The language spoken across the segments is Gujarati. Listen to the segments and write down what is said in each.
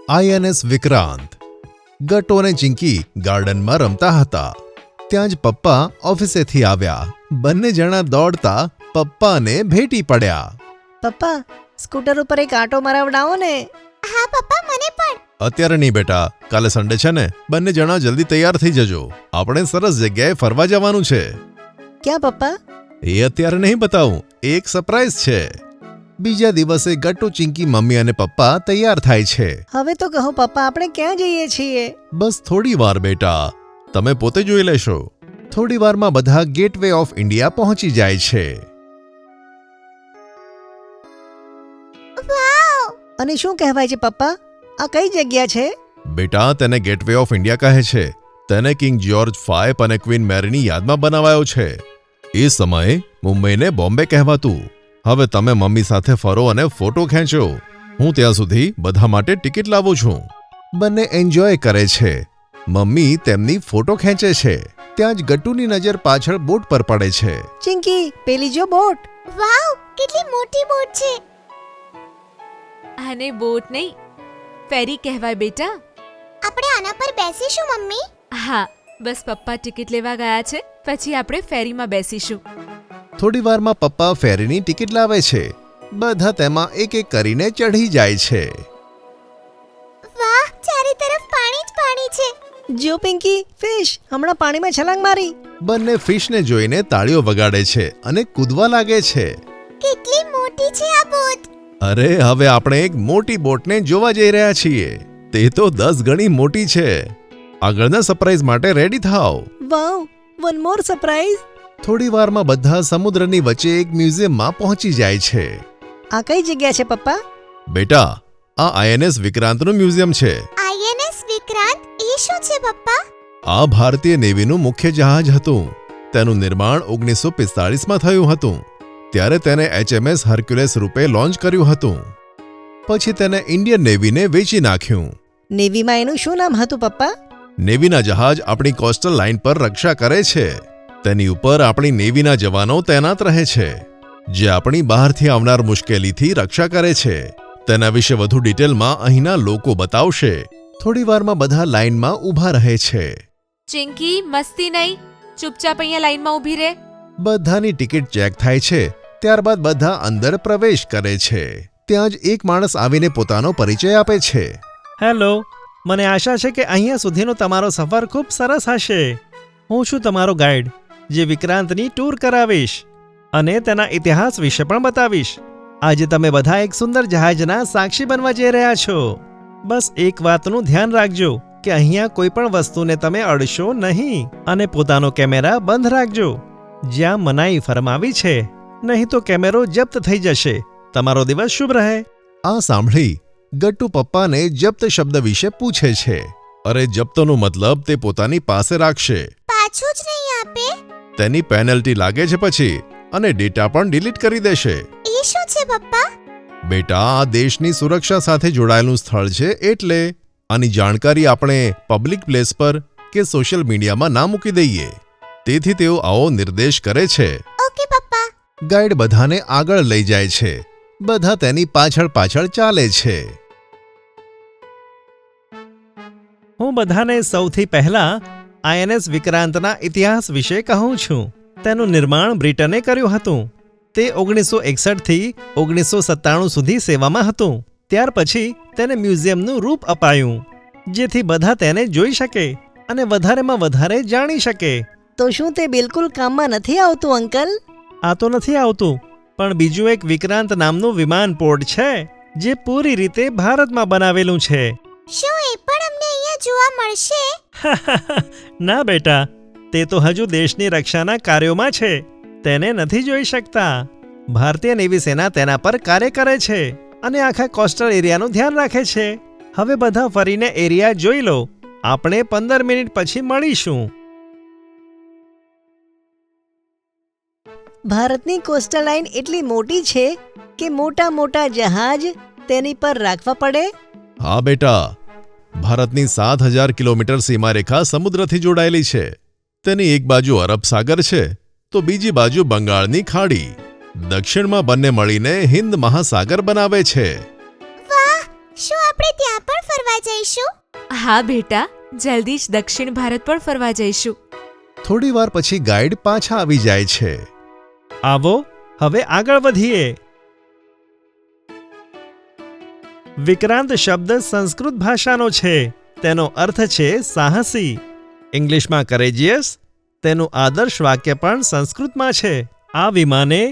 આઈએનએસ વિક્રાંત. ગટ્ટુ અને ચિંકી ગાર્ડનમાં રમતા હતા. ત્યાં જ પપ્પા ઓફિસેથી આવ્યા. બંને જણા દોડતા પપ્પાને ભેટી પડ્યા. પપ્પા, સ્કૂટર ઉપર એક આંટો મરાવડાવો ને. હા પપ્પા, મને પણ. અત્યારે નહીં બેટા, કાલે સન્ડે છે ને, બંને જણા જલ્દી તૈયાર થઈ જજો. આપણે સરસ જગ્યાએ ફરવા જવાનું છે. ક્યાં પપ્પા? એ અત્યારે નહીં બતાવું, એક સરપ્રાઈઝ છે. બીજા દિવસે ગટ્ટુ, ચિંકી, મમ્મી અને પપ્પા તૈયાર થાય છે. હવે તો કહો પપ્પા, આપણે ક્યાં જઈએ છીએ? બસ થોડી વાર બેટા, તમે પોતે જોઈ લેશો. થોડી વારમાં બધા ગેટવે ઓફ ઇન્ડિયા પહોંચી જાય છે. વાવ! અને શું કહેવાય છે પપ્પા, આ કઈ જગ્યા છે? બેટા, તેને ગેટવે ઓફ ઇન્ડિયા કહે છે. તેને કિંગ જ્યોર્જ V અને ક્વીન મેરીની યાદમાં બનાવાયો છે. એ સમયે મુંબઈને બોમ્બે કહેવાતું. હવે તમે મમ્મી સાથે ફરો અને ફોટો ખેંચો. હું ત્યાં સુધી બધા માટે ટિકિટ લાવું છું. બંને એન્જોય કરે છે. મમ્મી તેમની ફોટો ખેંચે છે. ત્યાં જ ગટ્ટુની નજર પાછળ બોટ પર પડે છે. ચિંકી, પેલી જો બોટ. વાવ, કેટલી મોટી બોટ છે. આને બોટ નહીં, ફેરી કહેવાય બેટા. આપણે આના પર બેસીશું મમ્મી? હા, બસ પપ્પા ટિકિટ લેવા ગયા છે, પછી આપણે ફેરીમાં બેસીશું. થોડી વારમાં પપ્પા ફેરીની ટિકિટ લાવે છે. બધા તેમાં એક એક કરીને ચઢી જાય છે. વાહ, ચારે તરફ પાણી જ પાણી છે. જો પિંકી, ફિશ હમણાં પાણીમાં છલાંગ મારી. બંને ફિશને જોઈને તાળીઓ વગાડે છે અને કૂદવા લાગે છે. કેટલી મોટી છે આ બોટ. અરે, હવે આપણે એક મોટી બોટને જોવા જઈ રહ્યા છીએ. તે તો 10 ગણી મોટી છે. આગળના સરપ્રાઈઝ માટે રેડી થાઓ. વાવ, વન મોર સરપ્રાઈઝ. થોડી વારમાં બધા સમુદ્રની વચ્ચે એક મ્યુઝિયમમાં પહોંચી જાય છે. આ કઈ જગ્યા છે પપ્પા? બેટા, આ આઈએનએસ વિક્રાંતનું મ્યુઝિયમ છે. આઈએનએસ વિક્રાંત, એ શું છે પપ્પા? આ ભારતીય નેવીનું મુખ્ય જહાજ હતું. તેનું નિર્માણ 1945માં થયું હતું. ત્યારે તેને HMS હર્ક્યુલેસ રૂપે લોન્ચ કર્યું હતું. પછી તેને ઇન્ડિયન નેવીને વેચી નાખ્યું. નેવીમાં એનું શું નામ હતું પપ્પા? નેવીના જહાજ આપણી કોસ્ટલ લાઇન પર રક્ષા કરે છે. તેની ઉપર આપણી નેવીના જવાનો તૈનાત રહે છે, જે આપણી બહારથી આવનાર મુશ્કેલીથી રક્ષા કરે છે. તેના વિશે વધુ ડિટેલમાં અહીંના લોકો બતાવશે. થોડી વારમાં બધા લાઇનમાં ઊભા રહે છે. ચિંકી, મસ્તી નહીં, ચૂપચાપ અહીંયા લાઈનમાં ઊભી રહે. બધાની ટિકિટ ચેક થાય છે. ત્યારબાદ બધા અંદર પ્રવેશ કરે છે. ત્યાં જ એક માણસ આવીને પોતાનો પરિચય આપે છે. હેલો, મને આશા છે કે અહીંયા સુધીનો તમારો સફર ખૂબ સરસ હશે. હું છું તમારો ગાઈડ, જે વિક્રાંતની ટૂર કરાવીશ અને તેના ઇતિહાસ વિશે પણ બતાવીશ. આજે તમે બધા એક સુંદર જહાજના સાક્ષી બનવા જઈ રહ્યા છો. બસ એક વાતનું ધ્યાન રાખજો કે અહીંયા કોઈ પણ વસ્તુને તમે અડશો નહીં અને પોતાનો કેમેરા બંધ રાખજો. જ્યાં મનાઈ ફરમાવી છે, નહીં તો કેમેરો જપ્ત થઈ જશે. તમારો દિવસ શુભ રહે. આ સાંભળી ગટ્ટુ પપ્પાને જપ્ત શબ્દ વિશે પૂછે છે. અરે, જપ્તનો મતલબ તે પોતાની પાસે રાખશે, પાછું જ નહીં આપે. તેની પેનલ્ટી લાગે છે પછી, અને ડેટા પણ ડિલીટ કરી દેશે. એ શું છે પપ્પા? બેટા, આ દેશની સુરક્ષા સાથે જોડાયેલું સ્થળ છે, એટલે આની જાણકારી આપણે પબ્લિક પ્લેસ પર કે સોશિયલ મીડિયામાં ના મૂકી દઈએ. તેથી તેઓ આવો નિર્દેશ કરે છે. ઓકે પપ્પા. ગાઈડ બધાને આગળ લઈ જાય છે. બધા તેની પાછળ પાછળ ચાલે છે. હું બધાને સૌથી પહેલા આઈએનએસ વિક્રાંતના ઇતિહાસ વિશે કહું છું. તેનું નિર્માણ બ્રિટને કર્યું હતું. તે 1961 થી 1997 સુધી સેવામાં હતું. ત્યાર પછી તેને મ્યુઝિયમનું રૂપ અપાયું, જેથી બધા તેને જોઈ શકે અને વધારેમાં વધારે જાણી શકે. તો શું તે બિલકુલ કામમાં નથી આવતું અંકલ? આ તો નથી આવતું, પણ બીજું એક વિક્રાંત નામનું વિમાન પોર્ટ છે, જે પૂરી રીતે ભારતમાં બનાવેલું છે. શું એ પણ અમને અહીંયા જોવા મળશે? ના બેટા, તે તો હજુ દેશની રક્ષાના કાર્યોમાં છે. તેને નથી જોઈ શકતા. ભારતીય નેવી સેના તેના પર કાર્ય કરે છે અને આખા કોસ્ટલ એરિયાનું ધ્યાન રાખે છે. હવે બધા ફરીને એરિયા જોઈ લો. આપણે 15 મિનિટ પછી મળીશું. ભારતની કોસ્ટલ લાઇન એટલી મોટી છે કે મોટા મોટા જહાજ તેની પર રાખવા પડે. હા બેટા, ભારતની 7000 કિલોમીટર સીમારેખા સમુદ્રથી જોડાયેલી છે. તેની એક બાજુ અરબ સાગર છે, તો બીજી બાજુ બંગાળની ખાડી. દક્ષિણમાં બંને મળીને હિન્દ મહાસાગર બનાવે છે. વાહ, શું આપણે ત્યાં પણ ફરવા જઈશું? હા બેટા, જલ્દી જ દક્ષિણ ભારત પણ ફરવા જઈશું. થોડી વાર પછી ગાઈડ પાછા આવી જાય છે. આવો હવે આગળ વધીએ. વિક્રાંત શબ્દ સંસ્કૃત ભાષાનો છે. તેનો અર્થ છે સાહસી. ઇંગ્લિશમાં કરેજિયસ. તેનું આદર્શ વાક્ય પણ સંસ્કૃતમાં છે. આ વિમાને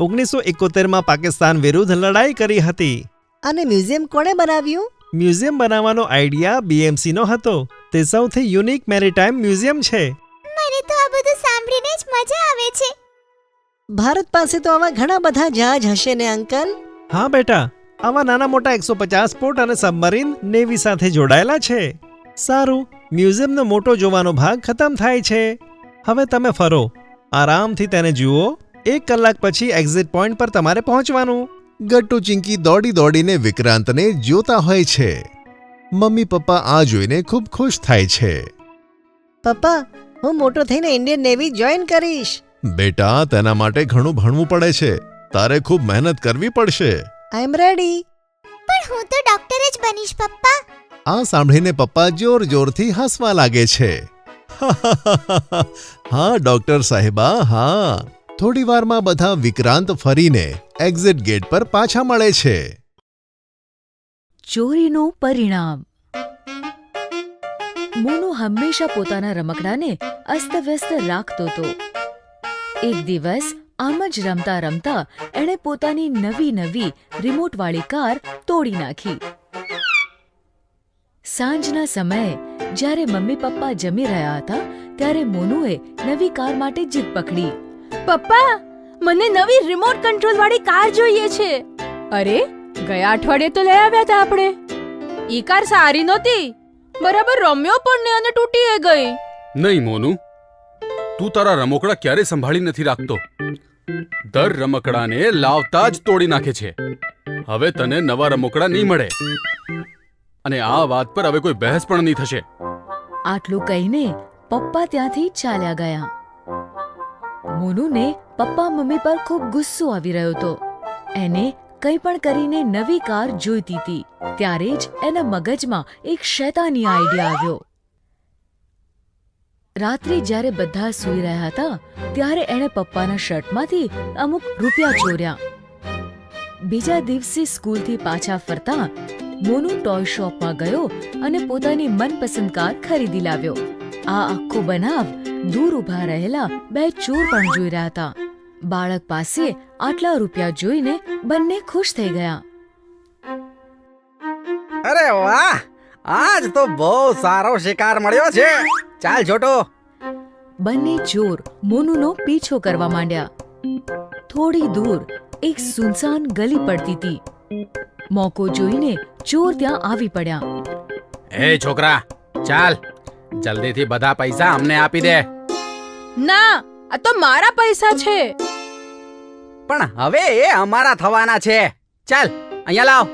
1971માં પાકિસ્તાન વિરુદ્ધ લડાઈ કરી હતી. અને મ્યુઝિયમ કોણે બનાવ્યું? મ્યુઝિયમ બનાવવાનો આઈડિયા બીએમસીનો હતો. તે સૌથી યુનિક મેરીટાઈમ મ્યુઝિયમ છે. મને તો આ બધું સાંભળીને જ મજા આવે છે. ભારત પાસે તો આવા ઘણા બધા જહાજ હશે ને અંકલ? હા બેટા, આવા નાના મોટા 150 પોર્ટ અને સબમરીન નેવી સાથે જોડાયેલા છે. સારું, મ્યુઝિયમનો મોટો જોવાનો ભાગ ખતમ થાય છે. હવે તમે ફરો, આરામથી તેને જુઓ. 1 કલાક પછી એક્ઝિટ પોઈન્ટ પર તમારે પહોંચવાનું. ગટ્ટુ ચિંકી દોડી દોડીને વિક્રાંતને જોતા હોય છે. મમ્મી પપ્પા આ જોઈને ખૂબ ખુશ થાય છે. પપ્પા, હું મોટો થઈને ઇન્ડિયન નેવી જોઈન કરીશ. બેટા, તેના માટે ઘણું ભણવું પડે છે. તારે ખૂબ મહેનત કરવી પડશે. આઈ એમ રેડી. પણ હું તો ડોક્ટર જ બનીશ પપ્પા. આ સાંભળીને પપ્પા જોર જોરથી હસવા લાગે છે. હા ડોક્ટર સાહેબા, હા. થોડી વારમાં બધા વિક્રાંત ફરીને એક્ઝિટ ગેટ પર પાછા મળે છે. ચોરીનું પરિણામ. મોનુ હંમેશા પોતાના રમકડાને અસ્તવ્યસ્ત રાખતો હતો. એક દિવસ આમ જ રમતા રમતા એણે પોતાની નવી રિમોટવાળી કાર તોડી નાખી. સાંજના સમયે જ્યારે મમ્મી પપ્પા જમી રહ્યા હતા ત્યારે મોનુએ નવી કાર માટે જીદ પકડી. પપ્પા, મને નવી રિમોટ કંટ્રોલ વાળી કાર જોઈએ છે. અરે, ગયા અઠવાડિયે તો લઈ આવ્યા હતા આપણે. ઈ કાર સારી નહોતી. બરાબર રમ્યો પણ ને અને તૂટી ગઈ. નહીં મોનુ, તું તારા રમકડા ક્યારે સંભાળી નથી રાખતો. દર રમકડાને લાવતા જ તોડી નાખે છે. હવે તને નવા રમકડા નહીં મળે અને આ વાત પર હવે કોઈ બહેસ પણ નહીં થશે. આટલું કહીને પપ્પા ત્યાંથી ચાલ્યા ગયા. મોનુને પપ્પા મમ્મી પર ખૂબ ગુસ્સો આવી રહ્યો હતો. એને કંઈ પણ કરીને નવી કાર જોઈતી હતી. ત્યારે જ એના મગજમાં એક શૈતાની આઈડિયા આવ્યો. રાત્રે જ્યારે બધા સૂઈ રહ્યા હતા ત્યારે એણે પપ્પાના શર્ટમાંથી અમુક રૂપિયા ચોર્યા. બીજા દિવસે સ્કૂલથી પાછા ફરતા મોનુ ટોય શોપમાં ગયો અને પોતાની મનપસંદ કાર ખરીદી લાવ્યો. આ આખો બનાવ દૂર ઊભા રહેલા 2 ચોર પણ જોઈ રહ્યા હતા. બાળક પાસે આટલા રૂપિયા જોઈને બંને ખુશ થઈ ગયા. અરે વાહ, આજ તો બહુ સારો શિકાર મળ્યો છે. ચાલ છોટો. બંને ચોર મોનુનો પીછો કરવા માંડ્યા. થોડી દૂર એક સુનસાન ગલી પડતી હતી. મોકો જોઈને ચોર ત્યાં આવી પડ્યા. એ છોકરા, ચાલ જલ્દીથી બધા પૈસા અમને આપી દે. ના, આ તો મારા પૈસા છે. પણ હવે એ અમારા થવાના છે. ચાલ અહીંયા લાવ.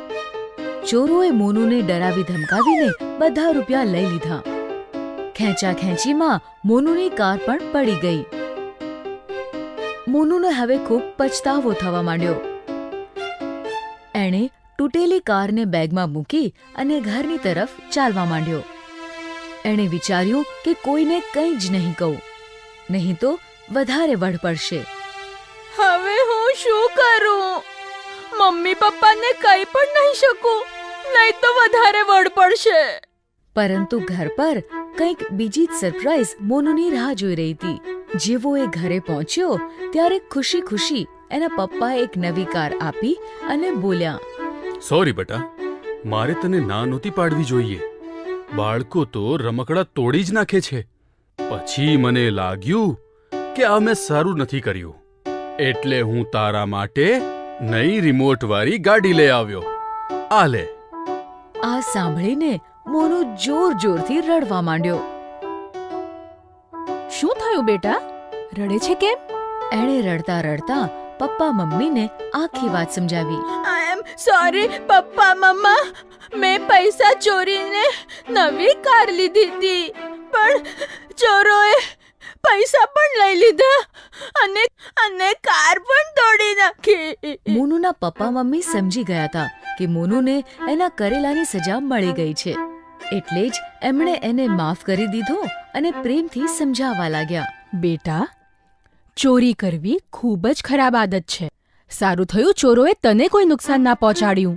ચોરોએ મોનુને ડરાવી ધમકાવીને બધા રૂપિયા લઈ લીધા. ખેંચાખેંચીમાં મોનુની કાર પણ પડી ગઈ. મોનુને હવે ખૂબ પછતાવો થવા માંડ્યો. એણે તૂટેલી કારને બેગમાં મૂકી અને ઘરની તરફ ચાલવા માંડ્યો. એણે વિચાર્યું કે કોઈને કંઈ જ નહીં કહું, નહીં તો વધારે વઢ પડશે. હવે હું શું કરું? મમ્મી પપ્પાને કંઈ પણ નહીં શકું, નહીં તો વધારે વડ પડશે. પરંતુ ઘર પર કંઈક બીજી જ સરપ્રાઈઝ મોનુની રાહ જોઈ રહી હતી. જેવો એ ઘરે પહોંચ્યો ત્યારે ખુશી ખુશી એના પપ્પાએ એક નવી કાર આપી અને બોલ્યા, સોરી બેટા, મારે તને ના નહોતી પાડવી જોઈએ. બાળકો તો રમકડા તોડી જ નાખે છે. પછી મને લાગ્યું કે આ મેં સારું નથી કર્યું, એટલે હું તારા માટે નઈ રિમોટ વાળી ગાડી લઈ આવ્યો. આ લે. આ સાંભળીને મોનુ જોર જોરથી રડવા માંડ્યો. શું થયું બેટા? રડે છે કેમ? એણે રડતા રડતા પપ્પા મમ્મીને આખી વાત સમજાવી. આઈ એમ સોરી પપ્પા મમ્મા, મેં પૈસા ચોરીને નવી કાર લીધી હતી, પણ ચોરોએ પૈસા પણ લઈ લીધા અને અને કાર પણ તોડી નાખી. મોનુના પપ્પા મમ્મી સમજી ગયા હતા કે મોનુને એના કરેલાની સજા મળી ગઈ છે, એટલે જ એમણે એને માફ કરી દીધો અને પ્રેમથી સમજાવવા લાગ્યા. બેટા, ચોરી કરવી ખૂબ જ ખરાબ આદત છે. સારું થયું ચોરોએ તને કોઈ નુકસાન ના પહોંચાડ્યું.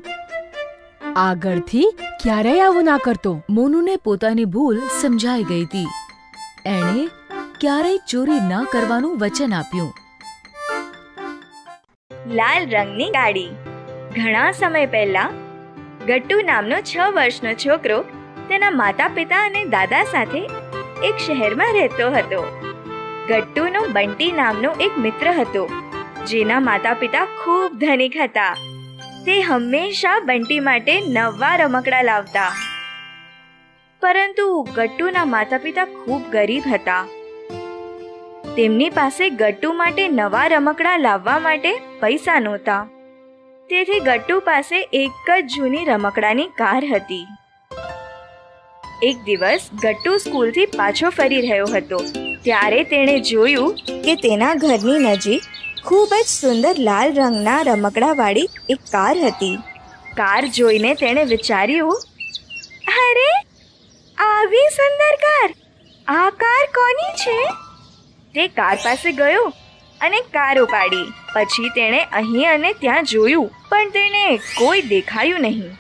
આગળથી ક્યારેય આવું ના કરતો. મોનુને પોતાની ભૂલ સમજાઈ ગઈ હતી. એણે ક્યારેય ચોરી ના કરવાનું વચન આપ્યું. લાલ રંગની ગાડી. ઘણા સમય પહેલા ગટ્ટુ નામનો 6 વર્ષનો છોકરો તેના માતા પિતા અને દાદા સાથે એક શહેરમાં રહેતો હતો. ગટ્ટુનો બંટી નામનો એક મિત્ર હતો, જેના માતા પિતા ખૂબ ધનિક હતા. તે હંમેશા બંટી માટે નવા રમકડા લાવતા. પરંતુ ગટ્ટુના માતા પિતા ખૂબ ગરીબ હતા. તેમની પાસે ગટ્ટુ માટે નવા રમકડા લાવવા માટે પૈસા નહોતા. તેથી ગટ્ટુ પાસે એક જ જૂની રમકડાની કાર હતી. એક દિવસ ગટ્ટુ સ્કૂલથી પાછો ફરી રહ્યો હતો, ત્યારે તેણે જોયું કે તેના ઘરની નજીક ખૂબ જ સુંદર લાલ રંગના રમકડાવાળી એક કાર હતી. કાર જોઈને તેણે વિચાર્યું, અરે, આવી સુંદર કાર! આ કાર કોની છે? તે કાર પાસે ગયો અને કાર ઉપાડી. પછી તેણે અહીં અને ત્યાં જોયું, પણ તેને કોઈ દેખાયું નહીં.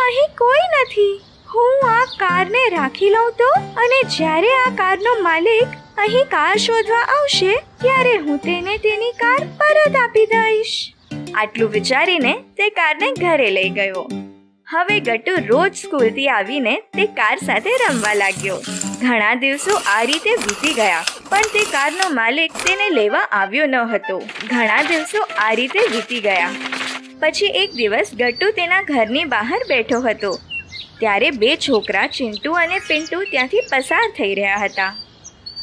અહીં કોઈ નથી. હું આ કારને રાખી લઉં તો, અને જ્યારે આ કારનો માલિક અહીં કાર શોધવા આવશે ત્યારે હું તેને તેની કાર પરત આપી દઈશ. આટલું વિચારીને તે કારને ઘરે લઈ ગયો. હવે ગટ્ટુ રોજ સ્કૂલથી આવીને તે કાર સાથે રમવા લાગ્યો. ઘણા દિવસો આ રીતે વીતી ગયા, પણ તે કારનો માલિક તેને લેવા આવ્યો ન હતો. ઘણા દિવસો આ રીતે વીતી ગયા. પછી એક દિવસ ગટ્ટુ તેના ઘરની બહાર બેઠો હતો, ત્યારે 2 છોકરા ચિંટુ અને પિન્ટુ ત્યાંથી પસાર થઈ રહ્યા હતા.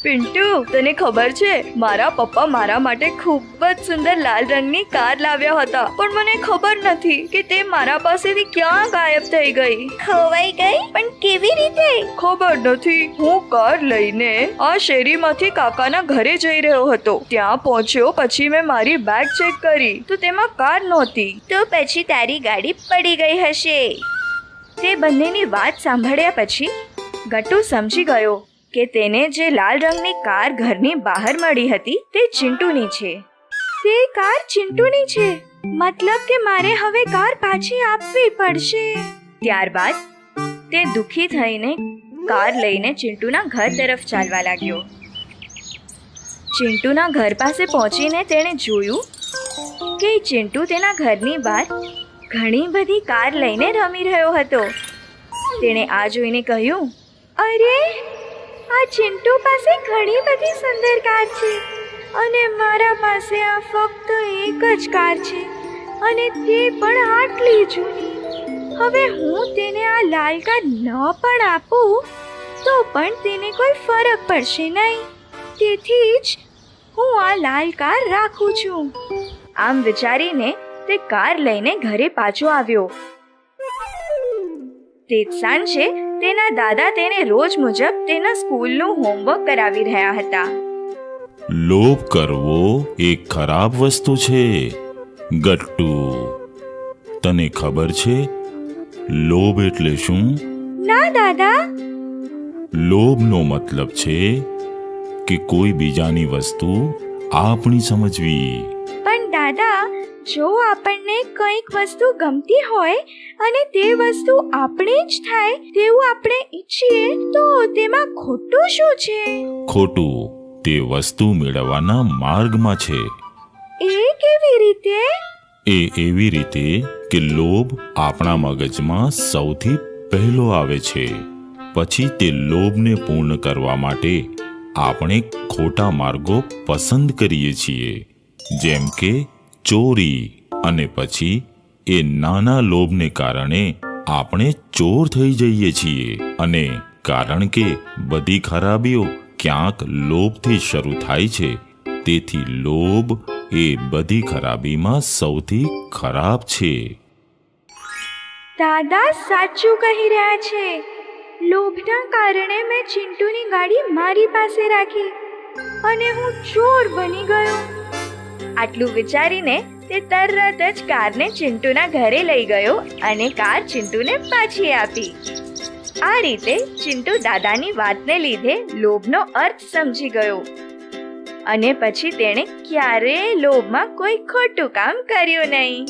પિન્ટુ, તને ખબર છે, મારા પપ્પા મારા માટે ખૂબ જ સુંદર લાલ રંગની કાર લાવ્યા હતા, પણ મને ખબર નથી કે તે મારા પાસેથી ક્યાં ગાયબ થઈ ગઈ. ખોવાઈ ગઈ? પણ કેવી રીતે? ખબર નથી. હું કાર લઈને આ શેરીમાંથી કાકાના ઘરે જઈ રહ્યો હતો. ત્યાં પહોંચ્યો પછી મેં મારી બેગ ચેક કરી તો તેમાં કાર નહોતી. તો પછી તારી ગાડી પડી ગઈ હશે. તે બંનેની વાત સાંભળ્યા પછી ગટ્ટુ સમજી ગયો કે તેને જે લાલ રંગની કાર ઘરની બહાર મળી હતી તે ચિંટુની છે. તે કાર ચિંટુની છે, મતલબ કે મારે હવે કાર પાછી આપવી પડશે. ત્યારબાદ તે દુઃખી થઈને કાર લઈને ચિંટુના ઘર તરફ ચાલવા લાગ્યો. ચિંટુના ઘર પાસે પહોંચીને તેણે જોયું કે ચિંટુ તેના ઘરની બહાર ઘણી બધી કાર લઈને રમી રહ્યો હતો. તેણે આ જોઈને કહ્યું, અરે, આ ચિંટુ પાસે ઘણી બધી સુંદર કાર છે અને મારા પાસે આ ફક્ત એક જ કાર છે, અને તે પણ આટલી જૂની. હવે હું તેને આ લાલ કાર ન પણ આપું તો પણ તેને કોઈ ફરક પડશે નહીં. તેથી જ હું આ લાલ કાર રાખું છું. આમ વિચારીને તે કાર લઈને ઘરે પાછો આવ્યો. તે સાંજે તેના દાદા તેને રોજ મુજબ તેના સ્કૂલનું હોમવર્ક કરાવી રહ્યા હતા. લોભ કરવો એક ખરાબ વસ્તુ છે. ગટ્ટુ, તને ખબર છે લોભ એટલે શું? ના દાદા. લોભનો મતલબ છે કે કોઈ બીજાની વસ્તુ આપણી સમજવી. પણ દાદા, જો આપણને કંઈક વસ્તુ ગમતી હોય અને તે વસ્તુ આપણે જ થાય તેવું આપણે ઈચ્છીએ તો તેમાં ખોટું શું છે? ખોટું તે વસ્તુ મેળવવાના માર્ગમાં છે. એ કેવી રીતે? એ એવી રીતે કે લોભ આપણા મગજમાં સૌથી પહેલો આવે છે. પછી તે લોભને પૂર્ણ કરવા માટે આપણે ખોટા માર્ગો પસંદ કરીએ છીએ, જેમ કે ચોરી. અને પછી એ નાના લોભને કારણે આપણે ચોર થઈ જઈએ છીએ. અને કારણ કે બધી ખરાબીઓ ક્યાંક લોભથી શરૂ થાય છે, તેથી લોભ એ બધી ખરાબીમાં સૌથી ખરાબ છે. દાદા સાચું કહી રહ્યા છે. લોભના કારણે મેં ચિંટુની ગાડી મારી પાસે રાખી અને હું ચોર બની ગયો. આટલું વિચારીને તે તરત જ કારને ચિંટુના ઘરે લઈ ગયો અને કાર ચિંટુને પાછી આપી. આ રીતે ચિંટુ દાદાની વાતને લીધે લોભનો અર્થ સમજી ગયો અને પછી તેણે ક્યારેય લોભમાં કોઈ ખોટું કામ કર્યું નહીં.